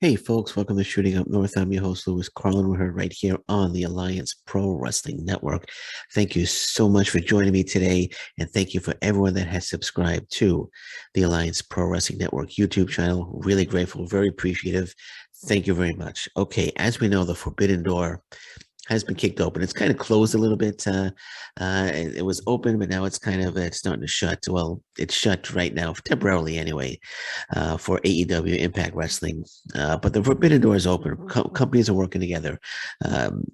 Hey folks, welcome to Shooting Up North. I'm your host, Lewis Carlin. We're heard right here on the Alliance Pro Wrestling Network. Thank you so much for joining me today, and thank you for everyone that has subscribed to the Alliance Pro Wrestling Network YouTube channel. Really grateful, very appreciative. Thank you very much. Okay, as we know, the Forbidden Door has been kicked open. It's kind of closed a little bit. It was open, but now it's kind of it's starting to shut. Well, it's shut right now temporarily anyway for AEW Impact Wrestling. But the Forbidden Door is open. Companies are working together.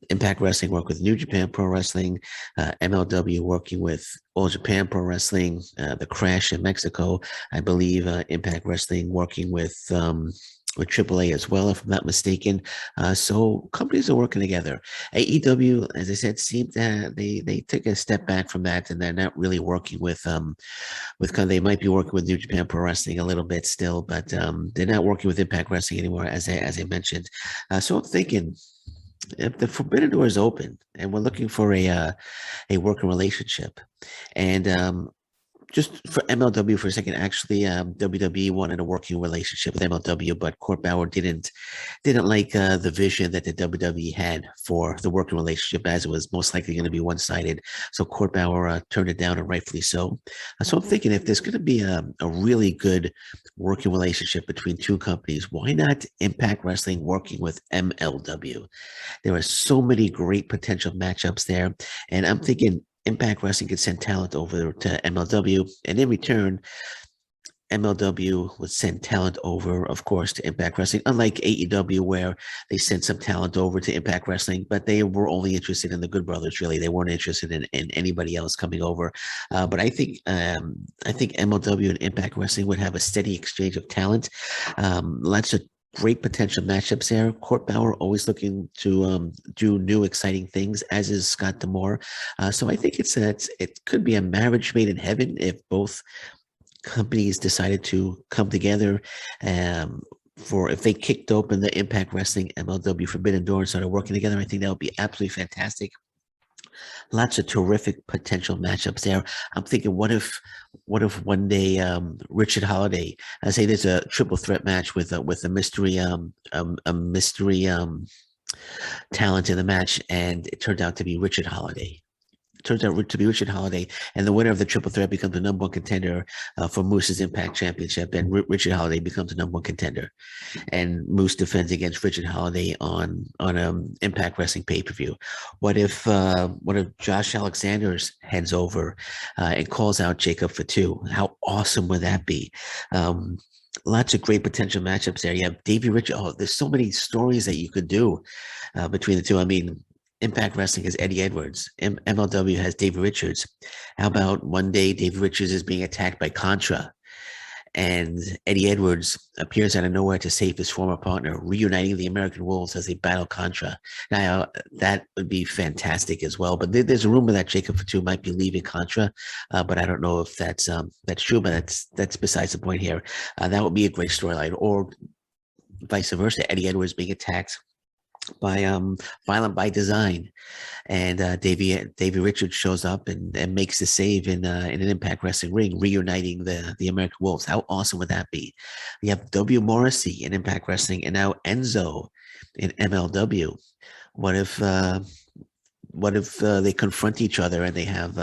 Impact Wrestling work with New Japan Pro Wrestling, MLW working with All Japan Pro Wrestling, the Crash in Mexico. I believe Impact Wrestling working with AAA as well, if I'm not mistaken. So companies are working together. AEW, as I said, seemed that they took a step back from that, and they're not really working with kind of, they might be working with New Japan Pro Wrestling a little bit still, but they're not working with Impact Wrestling anymore, as I mentioned. So I'm thinking, if the Forbidden Door is open and we're looking for a working relationship, and just for MLW for a second, actually, WWE wanted a working relationship with MLW, but Court Bauer didn't like the vision that the WWE had for the working relationship, as it was most likely going to be one-sided. So Court Bauer turned it down, and rightfully so. So I'm thinking, if there's going to be a really good working relationship between two companies, why not Impact Wrestling working with MLW? There are so many great potential matchups there, and I'm thinking Impact Wrestling could send talent over to MLW, and in return, MLW would send talent over, of course, to Impact Wrestling, unlike AEW, where they sent some talent over to Impact Wrestling, but they were only interested in the Good Brothers, really. They weren't interested in anybody else coming over. But I think MLW and Impact Wrestling would have a steady exchange of talent. Lots of great potential matchups there. Court Bauer always looking to do new, exciting things, as is Scott Demore. So I think it could be a marriage made in heaven if both companies decided to come together. For if they kicked open the Impact Wrestling MLW Forbidden Door and started working together, I think that would be absolutely fantastic. Lots of terrific potential matchups there. I'm thinking, what if one day Richard Holiday, I say there's a triple threat match with a mystery talent in the match, and it turned out to be Richard Holiday. Turns out to be Richard Holiday, and the winner of the triple threat becomes the number one contender for Moose's Impact Championship, and Richard Holiday becomes the number one contender, and Moose defends against Richard Holiday on Impact Wrestling pay per view. What if Josh Alexander's heads over and calls out Jacob Fatu? How awesome would that be? Lots of great potential matchups there. You have Davey Richard. Oh, there's so many stories that you could do between the two. I mean, Impact Wrestling has Eddie Edwards. MLW has Davey Richards. How about one day Davey Richards is being attacked by Contra, and Eddie Edwards appears out of nowhere to save his former partner, reuniting the American Wolves as they battle Contra. Now, that would be fantastic as well. But there's a rumor that Jacob Fatu might be leaving Contra, but I don't know if that's true. But that's besides the point here. That would be a great storyline, or vice versa. Eddie Edwards being attacked by Violent by Design, and Davey Richards shows up and makes the save in an Impact Wrestling ring, reuniting the American Wolves. How awesome would that be? You have W Morrissey in Impact Wrestling, and now Enzo in MLW. What if they confront each other and they have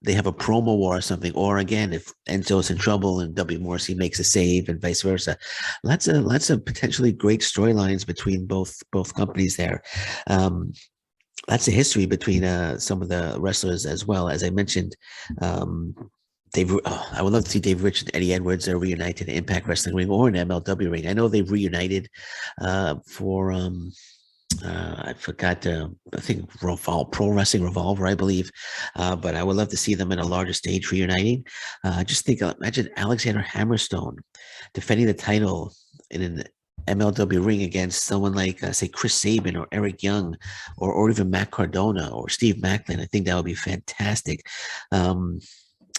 they have a promo war or something? Or again, if Enzo's in trouble and W Morrissey makes a save, and vice versa. Lots of potentially great storylines between both companies there. Lots of history between some of the wrestlers as well. As I mentioned, I would love to see Dave Rich and Eddie Edwards are reunited in Impact Wrestling ring or an MLW ring. I know they've reunited for I forgot. I think Pro Wrestling Revolver, I believe. But I would love to see them in a larger stage reuniting. Just think, imagine Alexander Hammerstone defending the title in an MLW ring against someone like, say, Chris Sabin or Eric Young, or even Matt Cardona or Steve Macklin. I think that would be fantastic.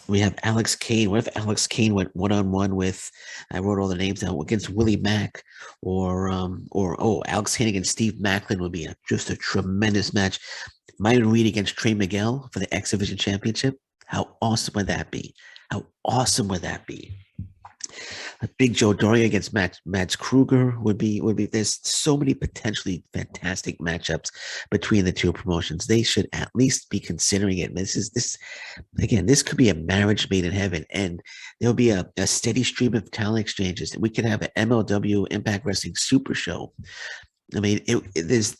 We have Alex Kane. What if Alex Kane went one-on-one with, I wrote all the names down, against Willie Mack, or Alex Kane against Steve Macklin would be just a tremendous match. Myron Reed against Trey Miguel for the X Division Championship. How awesome would that be? How awesome would that be? Big Joe Doria against Max Kruger would be. There's so many potentially fantastic matchups between the two promotions. They should at least be considering it. This again. This could be a marriage made in heaven, and there'll be a steady stream of talent exchanges. We could have an MLW Impact Wrestling Super Show. I mean, there's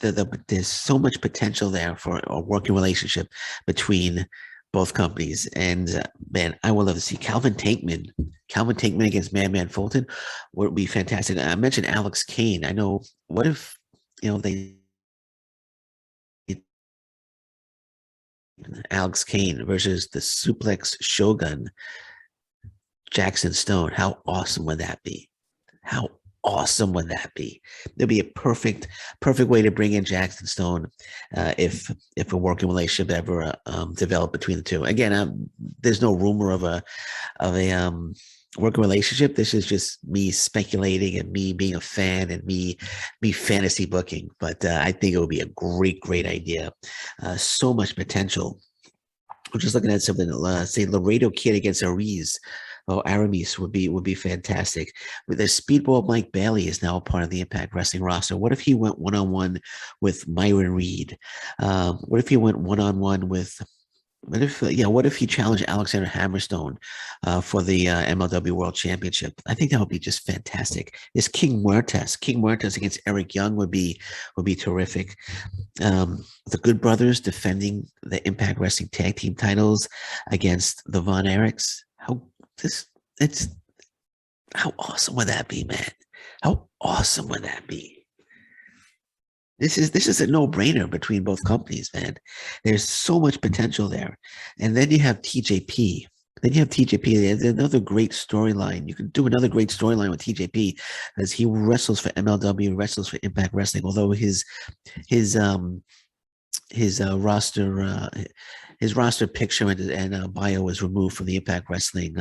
so much potential there for a working relationship between both companies. And man, I would love to see Calvin Tankman against Madman Fulton would be fantastic. I mentioned Alex Kane. I know. What if they Alex Kane versus the Suplex Shogun Jackson Stone? How awesome would that be? How awesome would that be? It'd be a perfect way to bring in Jackson Stone if a working relationship ever developed between the two. Again, there's no rumor of a working relationship. This is just me speculating and me being a fan and me fantasy booking. But I think it would be a great idea. So much potential. I'm just looking at something. Say Laredo Kid against Ariz. Oh, Aramis would be fantastic. But the Speedball Mike Bailey is now a part of the Impact Wrestling roster. What if he went one-on-one with Myron Reed? What if he went one-on-one with? What if he challenged Alexander Hammerstone for the MLW World Championship? I think that would be just fantastic. This King Muertes against Eric Young would be terrific. The Good Brothers defending the Impact Wrestling Tag Team titles against the Von Erichs. It's how awesome would that be, man? How awesome would that be? This is a no-brainer between both companies, man. There's so much potential there. And then you have TJP. There's another great storyline. You can do another great storyline with TJP as he wrestles for MLW, wrestles for Impact Wrestling, although his roster picture and bio was removed from the Impact Wrestling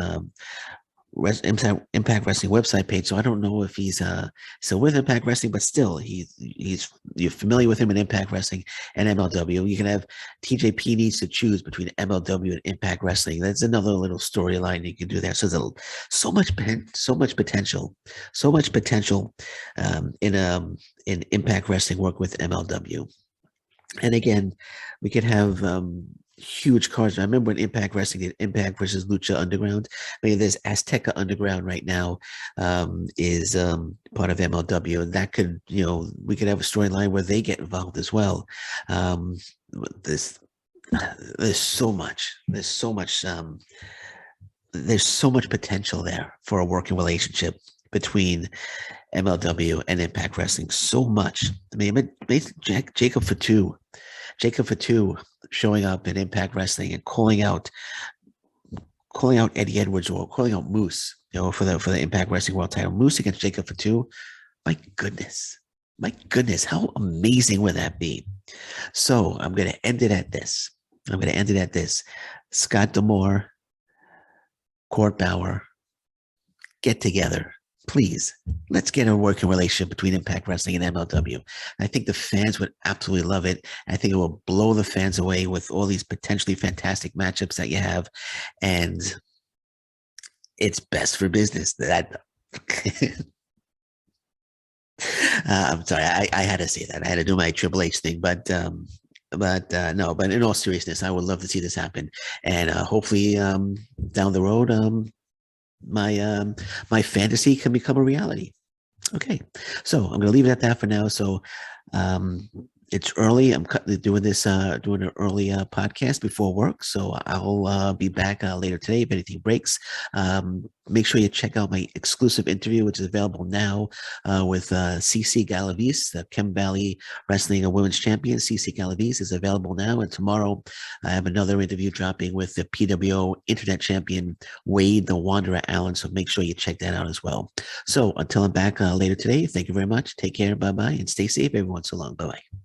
Impact Wrestling website page. So I don't know if he's still with Impact Wrestling, but still he's you're familiar with him in Impact Wrestling and MLW. You can have TJP needs to choose between MLW and Impact Wrestling. That's another little storyline you can do there. So there's so much potential, in Impact Wrestling work with MLW. And again, we could have huge cards. I remember when Impact Wrestling did Impact versus Lucha Underground. I mean, there's Azteca Underground right now is part of MLW, and that could, we could have a storyline where they get involved as well. There's so much. There's so much potential there for a working relationship between MLW and Impact Wrestling. So much. I mean, Jacob Fatu showing up in Impact Wrestling and calling out Eddie Edwards or calling out Moose, for the Impact Wrestling World Title. Moose against Jacob Fatu. My goodness, how amazing would that be? So I'm going to end it at this. Scott D'Amore, Court Bauer, get together. Please, let's get a working relationship between Impact Wrestling and MLW. I think the fans would absolutely love it. I think it will blow the fans away with all these potentially fantastic matchups that you have. And it's best for business. I'm sorry, I had to say that. I had to do my Triple H thing, but no. But in all seriousness, I would love to see this happen, and hopefully down the road, my fantasy can become a reality. Okay, so I'm going to leave it at that for now. So it's early. I'm doing an early podcast before work. So I'll be back later today if anything breaks. Make sure you check out my exclusive interview, which is available now with CC Galavis, the Chem Valley Wrestling and Women's Champion. CC Galavis is available now. And tomorrow I have another interview dropping with the PWO Internet Champion, Wade the Wanderer Allen. So make sure you check that out as well. So until I'm back later today, thank you very much. Take care. Bye-bye. And stay safe, everyone. So long. Bye-bye.